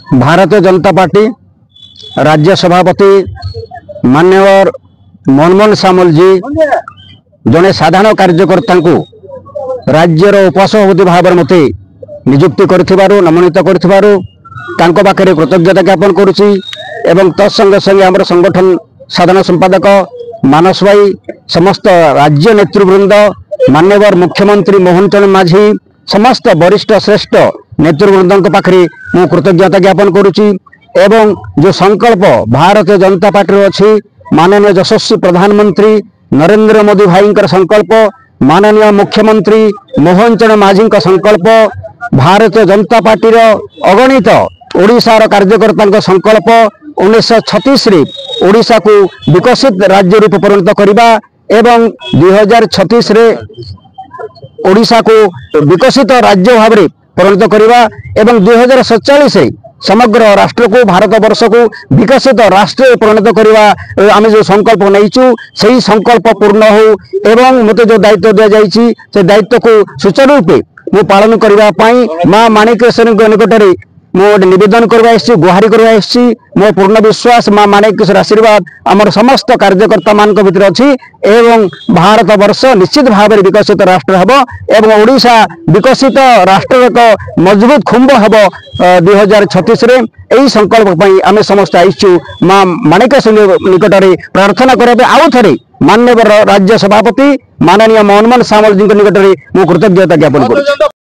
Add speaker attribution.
Speaker 1: Bharatiya Janata party राज्य सभापति माननीय मनमोहन सामल जी जड़े साधारण कार्यकर्ता को राज्यर उपसभापति भाव में मत नियुक्ति कर नमोनीत कर कृतज्ञता ज्ञापन करुच्ची एवं तत्संगे संगे आम संगठन साधारण संपादक मानस भाई समस्त राज्य नेतृवृंद माननीय मुख्यमंत्री मोहन चरण माझी समस्त वरिष्ठ श्रेष्ठ नेतृवृंद पाखे मु कृतज्ञता ज्ञापन करुच्ची एवं जो संकल्प भारतीय जनता पार्टी अच्छी माननीय यशस्वी प्रधानमंत्री नरेंद्र मोदी भाई संकल्प माननीय मुख्यमंत्री मोहन चरण माझी संकल्प भारतीय जनता पार्टी अगणित ओडिशार कार्यकर्ता संकल्प 1936 ओडिशा को विकसित राज्य रूप परिणत करने एवं 2036 ओडिशा को विकसित राज्य भाव में परिणत करने एवं 2047 समग्र राष्ट्र को भारत वर्ष को विकसित राष्ट्र परिणत करने आम जो संकल्प नहींचु से संकल्प पूर्ण हो एवं मत जो दायित्व दि जाइए से दायित्व को सुचारू रूपे मु पालन करने माँ माणिकेश्वरी निकट में मुझे निवेदन करवा गुहारी करवा मो पूर्ण विश्वास माँ माणिकेश्वर आशीर्वाद आमर समस्त कार्यकर्ता मान भीतर अच्छी एवं भारत वर्ष निश्चित भाव में विकसित राष्ट्र हम एवं ओडिशा विकसित राष्ट्र एक मजबूत खुंब हम 2036 यही संकल्प आम समस्त आईचु माँ माणिकेश्वर निकट में प्रार्थना करने आउ थे माननीय राज्य सभापति माननीय मनमोहन सामल जी निकट में मु कृतज्ञता ज्ञापन कर।